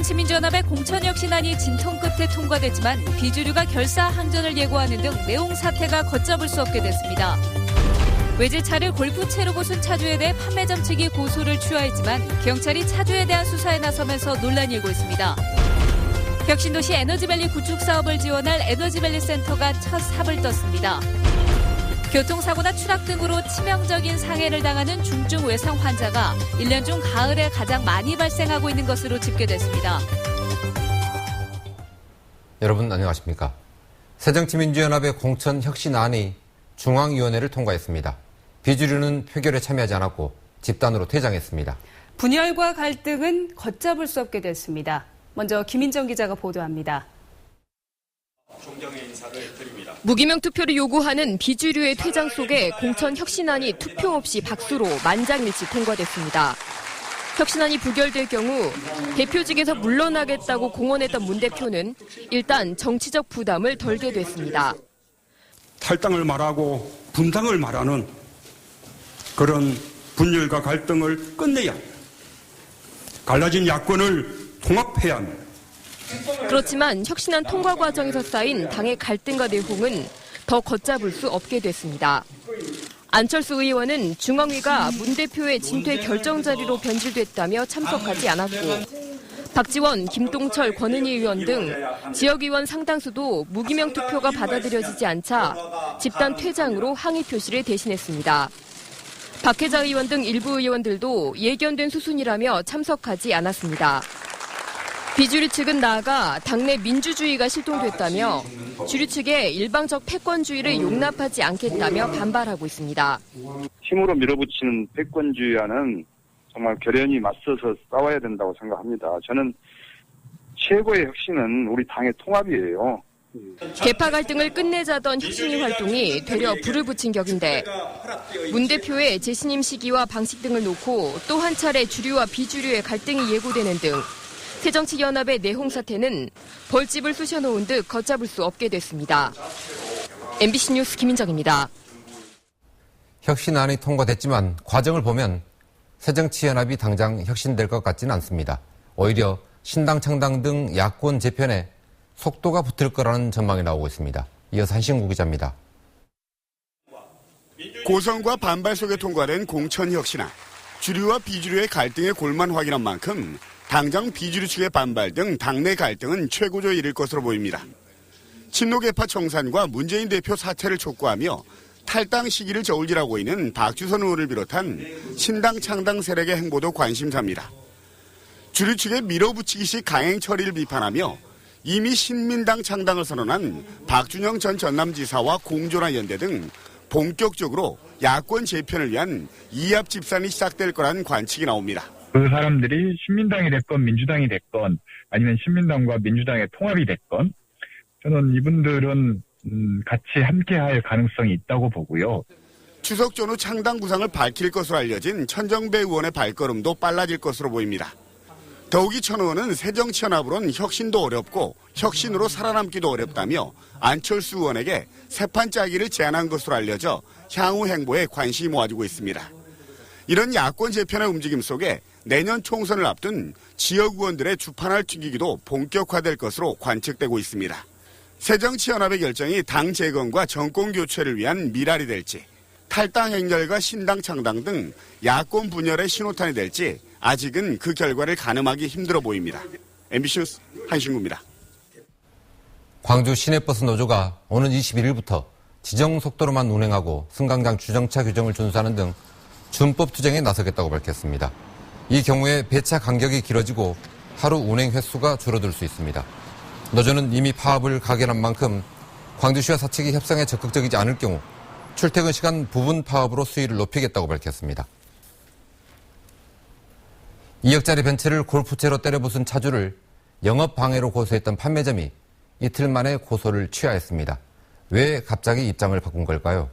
새정치민주연합의 공천혁신안이 진통 끝에 통과됐지만 비주류가 결사항전을 예고하는 등 내용 사태가 걷잡을 수 없게 됐습니다. 외제차를 골프채로 부순 차주에 대해 판매점 측이 고소를 취하했지만 경찰이 차주에 대한 수사에 나서면서 논란이 일고 있습니다. 혁신도시 에너지밸리 구축 사업을 지원할 에너지밸리 센터가 첫 삽을 떴습니다. 교통사고나 추락 등으로 치명적인 상해를 당하는 중증 외상 환자가 1년 중 가을에 가장 많이 발생하고 있는 것으로 집계됐습니다. 여러분 안녕하십니까? 새정치민주연합의 공천혁신안이 중앙위원회를 통과했습니다. 비주류는 표결에 참여하지 않았고 집단으로 퇴장했습니다. 분열과 갈등은 걷잡을 수 없게 됐습니다. 먼저 김인정 기자가 보도합니다. 무기명 투표를 요구하는 비주류의 퇴장 속에 공천혁신안이 투표 없이 박수로 만장일치 통과됐습니다. 혁신안이 부결될 경우 대표직에서 물러나겠다고 공언했던 문 대표는 일단 정치적 부담을 덜게 됐습니다. 탈당을 말하고 분당을 말하는 그런 분열과 갈등을 끝내야 합니다. 갈라진 야권을 통합해야 합니다. 그렇지만 혁신안 통과 과정에서 쌓인 당의 갈등과 내홍은 더 걷잡을 수 없게 됐습니다. 안철수 의원은 중앙위가 문 대표의 진퇴 결정 자리로 변질됐다며 참석하지 않았고 박지원, 김동철, 권은희 의원 등 지역의원 상당수도 무기명 투표가 받아들여지지 않자 집단 퇴장으로 항의 표시를 대신했습니다. 박혜자 의원 등 일부 의원들도 예견된 수순이라며 참석하지 않았습니다. 비주류 측은 나아가 당내 민주주의가 실종됐다며 주류 측의 일방적 패권주의를 용납하지 않겠다며 반발하고 있습니다. 힘으로 밀어붙이는 패권주의와는 정말 결연히 맞서서 싸워야 된다고 생각합니다. 저는 최고의 혁신은 우리 당의 통합이에요. 계파 갈등을 끝내자던 혁신위 활동이 되려 불을 붙인 격인데 문 대표의 재신임 시기와 방식 등을 놓고 또 한 차례 주류와 비주류의 갈등이 예고되는 등 새정치연합의 내홍 사태는 벌집을 쑤셔놓은 듯 걷잡을 수 없게 됐습니다. MBC 뉴스 김인정입니다. 혁신안이 통과됐지만 과정을 보면 새정치연합이 당장 혁신될 것 같지는 않습니다. 오히려 신당, 창당 등 야권 재편에 속도가 붙을 거라는 전망이 나오고 있습니다. 이어서 한신구 기자입니다. 고성과 반발 속에 통과된 공천혁신안. 주류와 비주류의 갈등의 골만 확인한 만큼 당장 비주류 측의 반발 등 당내 갈등은 최고조에 이를 것으로 보입니다. 친노계파 청산과 문재인 대표 사퇴를 촉구하며 탈당 시기를 저울질하고 있는 박주선 의원을 비롯한 신당 창당 세력의 행보도 관심사입니다. 주류 측의 밀어붙이기식 강행 처리를 비판하며 이미 신민당 창당을 선언한 박준영 전 전남지사와 공존화 연대 등 본격적으로 야권 재편을 위한 이합 집산이 시작될 거란 관측이 나옵니다. 그 사람들이 신민당이 됐건 민주당이 됐건 아니면 신민당과 민주당의 통합이 됐건 저는 이분들은 같이 함께할 가능성이 있다고 보고요. 추석 전후 창당 구상을 밝힐 것으로 알려진 천정배 의원의 발걸음도 빨라질 것으로 보입니다. 더욱이 천 의원은 새정치연합으론 혁신도 어렵고 혁신으로 살아남기도 어렵다며 안철수 의원에게 새판 짜기를 제안한 것으로 알려져 향후 행보에 관심이 모아지고 있습니다. 이런 야권 재편의 움직임 속에 내년 총선을 앞둔 지역 의원들의 주판을 튀기기도 본격화될 것으로 관측되고 있습니다. 새정치연합의 결정이 당 재건과 정권 교체를 위한 미랄이 될지, 탈당 행렬과 신당 창당 등 야권 분열의 신호탄이 될지 아직은 그 결과를 가늠하기 힘들어 보입니다. MBC 뉴스 한신구입니다. 광주 시내버스 노조가 오는 21일부터 지정 속도로만 운행하고 승강장 주정차 규정을 준수하는 등 준법 투쟁에 나서겠다고 밝혔습니다. 이 경우에 배차 간격이 길어지고 하루 운행 횟수가 줄어들 수 있습니다. 노조는 이미 파업을 각인한 만큼 광주시와 사측이 협상에 적극적이지 않을 경우 출퇴근 시간 부분 파업으로 수위를 높이겠다고 밝혔습니다. 2억짜리 벤츠를 골프채로 때려 부순 차주를 영업방해로 고소했던 판매점이 이틀 만에 고소를 취하했습니다. 왜 갑자기 입장을 바꾼 걸까요?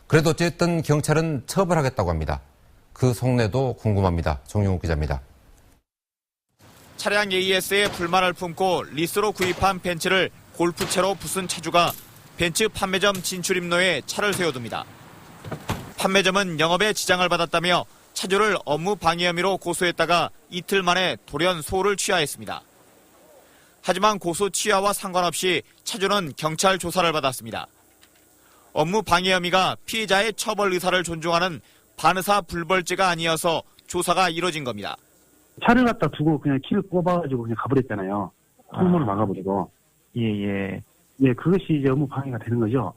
그래도 어쨌든 경찰은 처벌하겠다고 합니다. 그 속내도 궁금합니다. 정용욱 기자입니다. 차량 AS에 불만을 품고 리스로 구입한 벤츠를 골프채로 부순 차주가 벤츠 판매점 진출 입로에 차를 세워둡니다. 판매점은 영업에 지장을 받았다며 차주를 업무 방해 혐의로 고소했다가 이틀 만에 돌연 소를 취하했습니다. 하지만 고소 취하와 상관없이 차주는 경찰 조사를 받았습니다. 업무 방해 혐의가 피해자의 처벌 의사를 존중하는 반의사 불벌죄가 아니어서 조사가 이뤄진 겁니다. 차를 갖다 두고 그냥 키를 꼽아가지고 그냥 가버렸잖아요. 통로를 막아버리고. 예, 그것이 이제 업무 방해가 되는 거죠.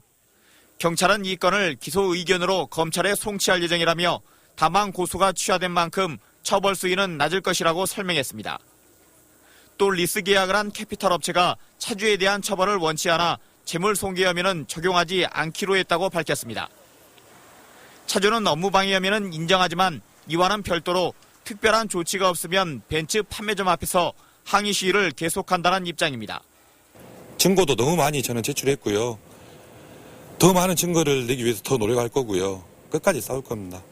경찰은 이 건을 기소 의견으로 검찰에 송치할 예정이라며 다만 고소가 취하된 만큼 처벌 수위는 낮을 것이라고 설명했습니다. 또 리스 계약을 한 캐피탈 업체가 차주에 대한 처벌을 원치 않아 재물 손괴 혐의는 적용하지 않기로 했다고 밝혔습니다. 차주는 업무 방해 혐의는 인정하지만 이와는 별도로 특별한 조치가 없으면 벤츠 판매점 앞에서 항의 시위를 계속한다는 입장입니다. 증거도 너무 많이 저는 제출했고요. 더 많은 증거를 내기 위해서 더 노력할 거고요. 끝까지 싸울 겁니다.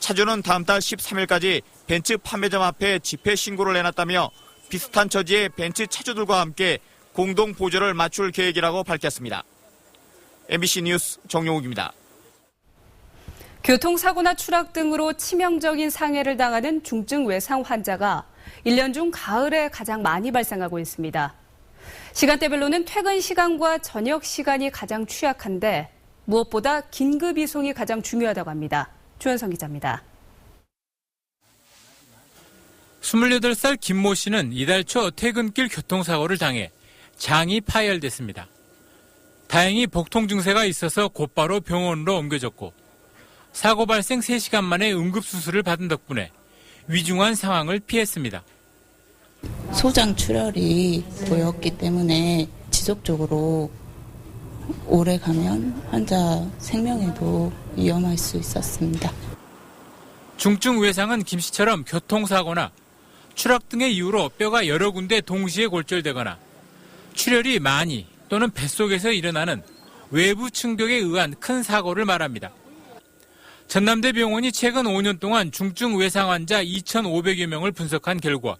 차주는 다음 달 13일까지 벤츠 판매점 앞에 집회 신고를 내놨다며 비슷한 처지의 벤츠 차주들과 함께 공동 보조를 맞출 계획이라고 밝혔습니다. MBC 뉴스 정용욱입니다. 교통사고나 추락 등으로 치명적인 상해를 당하는 중증 외상 환자가 1년 중 가을에 가장 많이 발생하고 있습니다. 시간대별로는 퇴근 시간과 저녁 시간이 가장 취약한데 무엇보다 긴급 이송이 가장 중요하다고 합니다. 조현성 기자입니다. 28살 김모 씨는 이달 초 퇴근길 교통사고를 당해 장이 파열됐습니다. 다행히 복통 증세가 있어서 곧바로 병원으로 옮겨졌고 사고 발생 3시간 만에 응급수술을 받은 덕분에 위중한 상황을 피했습니다. 소장 출혈이 보였기 때문에 지속적으로 오래 가면 환자 생명에도 위험할 수 있었습니다. 중증 외상은 김 씨처럼 교통사고나 추락 등의 이유로 뼈가 여러 군데 동시에 골절되거나 출혈이 많이 또는 뱃속에서 일어나는 외부 충격에 의한 큰 사고를 말합니다. 전남대병원이 최근 5년 동안 중증 외상 환자 2,500여 명을 분석한 결과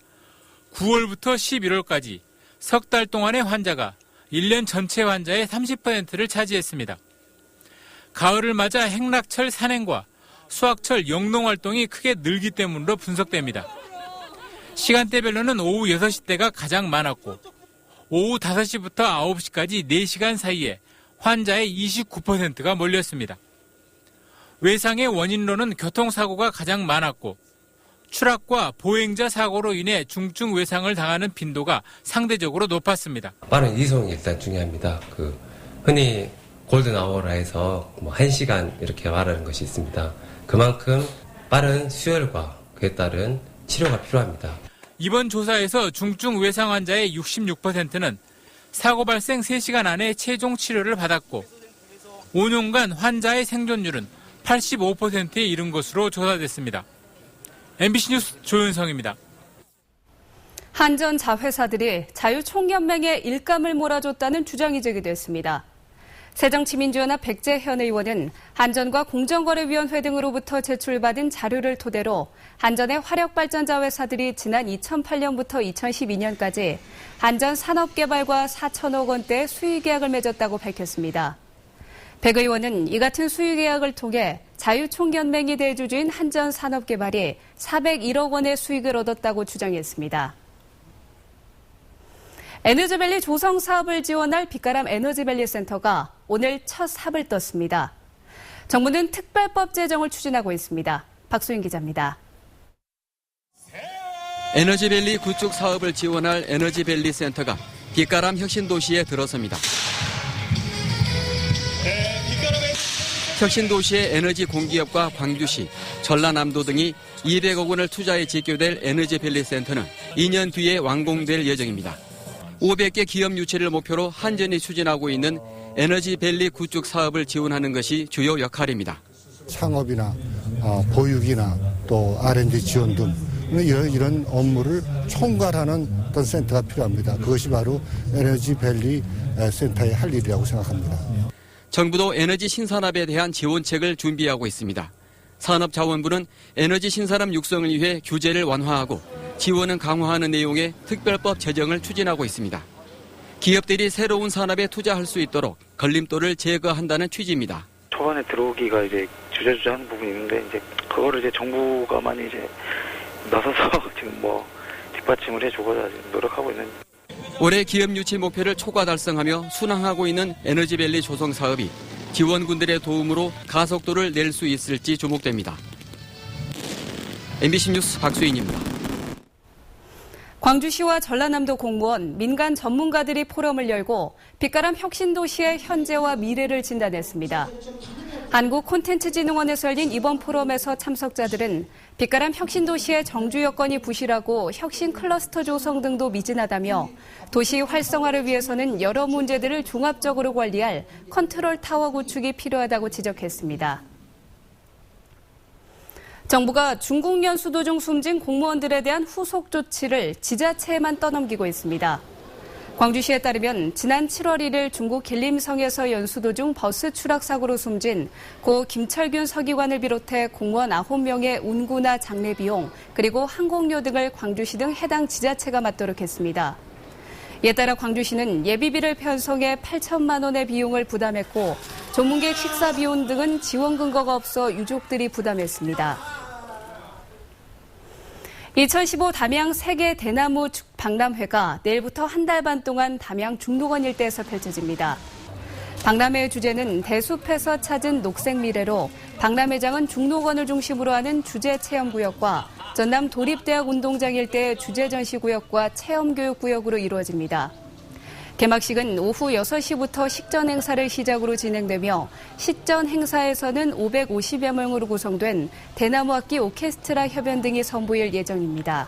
9월부터 11월까지 석 달 동안의 환자가 1년 전체 환자의 30%를 차지했습니다. 가을을 맞아 행락철 산행과 수학철 영농 활동이 크게 늘기 때문으로 분석됩니다. 시간대별로는 오후 6시 대가 가장 많았고 오후 5시부터 9시까지 4시간 사이에 환자의 29%가 몰렸습니다. 외상의 원인로는 교통사고가 가장 많았고 추락과 보행자 사고로 인해 중증 외상을 당하는 빈도가 상대적으로 높았습니다. 빠른 이송이 일단 중요합니다. 흔히 골든아워라 해서 1시간 이렇게 말하는 것이 있습니다. 그만큼 빠른 수혈과 그에 따른 치료가 필요합니다. 이번 조사에서 중증 외상 환자의 66%는 사고 발생 3시간 안에 최종 치료를 받았고 5년간 환자의 생존율은 85%에 이른 것으로 조사됐습니다. MBC 뉴스 조윤성입니다. 한전 자회사들이 자유총연맹에 일감을 몰아줬다는 주장이 제기됐습니다. 새정치민주연합 백재현 의원은 한전과 공정거래위원회 등으로부터 제출받은 자료를 토대로 한전의 화력발전자 회사들이 지난 2008년부터 2012년까지 한전 산업개발과 4천억 원대의 수의계약을 맺었다고 밝혔습니다. 백 의원은 이 같은 수의계약을 통해 자유총연맹이 대주주인 한전산업개발이 401억 원의 수익을 얻었다고 주장했습니다. 에너지밸리 조성 사업을 지원할 빛가람 에너지밸리 센터가 오늘 첫 삽을 떴습니다. 정부는 특별법 제정을 추진하고 있습니다. 박소윤 기자입니다. 에너지밸리 구축 사업을 지원할 에너지밸리 센터가 빛가람 혁신도시에 들어섭니다. 혁신도시의 에너지 공기업과 광주시, 전라남도 등이 200억 원을 투자해 짓교될 에너지밸리 센터는 2년 뒤에 완공될 예정입니다. 500개 기업 유치를 목표로 한전이 추진하고 있는 에너지밸리 구축 사업을 지원하는 것이 주요 역할입니다. 창업이나 보육이나 또 R&D 지원 등 이런 업무를 총괄하는 어떤 센터가 필요합니다. 그것이 바로 에너지밸리 센터의 할 일이라고 생각합니다. 정부도 에너지 신산업에 대한 지원책을 준비하고 있습니다. 산업자원부는 에너지 신산업 육성을 위해 규제를 완화하고 지원은 강화하는 내용의 특별법 제정을 추진하고 있습니다. 기업들이 새로운 산업에 투자할 수 있도록 걸림돌을 제거한다는 취지입니다. 초반에 들어오기가 이제 주저주저하는 부분이 있는데 이제 그거를 이제 정부가 많이 이제 나서서 지금 뒷받침을 해주고자 노력하고 있는. 올해 기업 유치 목표를 초과 달성하며 순항하고 있는 에너지밸리 조성 사업이 지원군들의 도움으로 가속도를 낼 수 있을지 주목됩니다. MBC 뉴스 박수인입니다. 광주시와 전라남도 공무원, 민간 전문가들이 포럼을 열고 빛가람 혁신도시의 현재와 미래를 진단했습니다. 한국콘텐츠진흥원에서 열린 이번 포럼에서 참석자들은 빛가람 혁신도시의 정주 여건이 부실하고 혁신 클러스터 조성 등도 미진하다며 도시 활성화를 위해서는 여러 문제들을 종합적으로 관리할 컨트롤 타워 구축이 필요하다고 지적했습니다. 정부가 중국 연수도 중 숨진 공무원들에 대한 후속 조치를 지자체에만 떠넘기고 있습니다. 광주시에 따르면 지난 7월 1일 중국 길림성에서 연수도 중 버스 추락 사고로 숨진 고 김철균 서기관을 비롯해 공무원 9명의 운구나 장례 비용 그리고 항공료 등을 광주시 등 해당 지자체가 맡도록 했습니다. 이에 따라 광주시는 예비비를 편성해 8천만 원의 비용을 부담했고 전문객 식사 비용 등은 지원 근거가 없어 유족들이 부담했습니다. 2015 담양 세계 대나무 박람회가 내일부터 한 달 반 동안 담양 중록원 일대에서 펼쳐집니다. 박람회의 주제는 대숲에서 찾은 녹색 미래로 박람회장은 중록원을 중심으로 하는 주제 체험구역과 전남 도립대학 운동장 일대의 주제 전시구역과 체험교육구역으로 이루어집니다. 개막식은 오후 6시부터 식전 행사를 시작으로 진행되며 식전 행사에서는 550여 명으로 구성된 대나무 악기 오케스트라 협연 등이 선보일 예정입니다.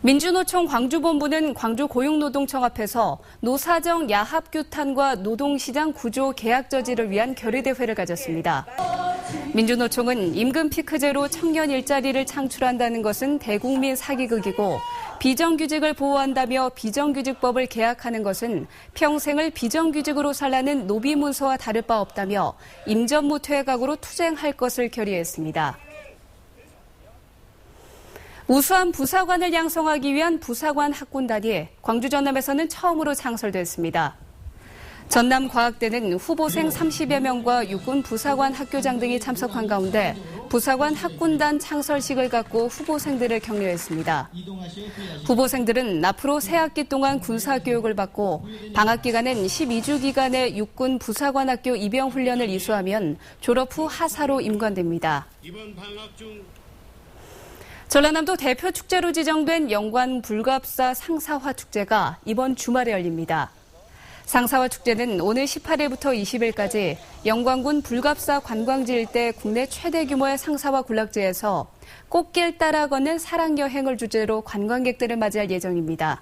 민주노총 광주본부는 광주고용노동청 앞에서 노사정 야합규탄과 노동시장 구조 계약 저지를 위한 결의대회를 가졌습니다. 민주노총은 임금 피크제로 청년 일자리를 창출한다는 것은 대국민 사기극이고 비정규직을 보호한다며 비정규직법을 개혁하는 것은 평생을 비정규직으로 살라는 노비 문서와 다를 바 없다며 임전무 퇴각으로 투쟁할 것을 결의했습니다. 우수한 부사관을 양성하기 위한 부사관 학군단이 광주 전남에서는 처음으로 창설됐습니다. 전남과학대는 후보생 30여 명과 육군 부사관 학교장 등이 참석한 가운데 부사관 학군단 창설식을 갖고 후보생들을 격려했습니다. 후보생들은 앞으로 새 학기 동안 군사교육을 받고 방학 기간엔 12주 기간의 육군 부사관 학교 입영 훈련을 이수하면 졸업 후 하사로 임관됩니다. 전라남도 대표 축제로 지정된 영광 불갑사 상사화 축제가 이번 주말에 열립니다. 상사화 축제는 오늘 18일부터 20일까지 영광군 불갑사 관광지 일대 국내 최대 규모의 상사화 군락지에서 꽃길 따라 걷는 사랑여행을 주제로 관광객들을 맞이할 예정입니다.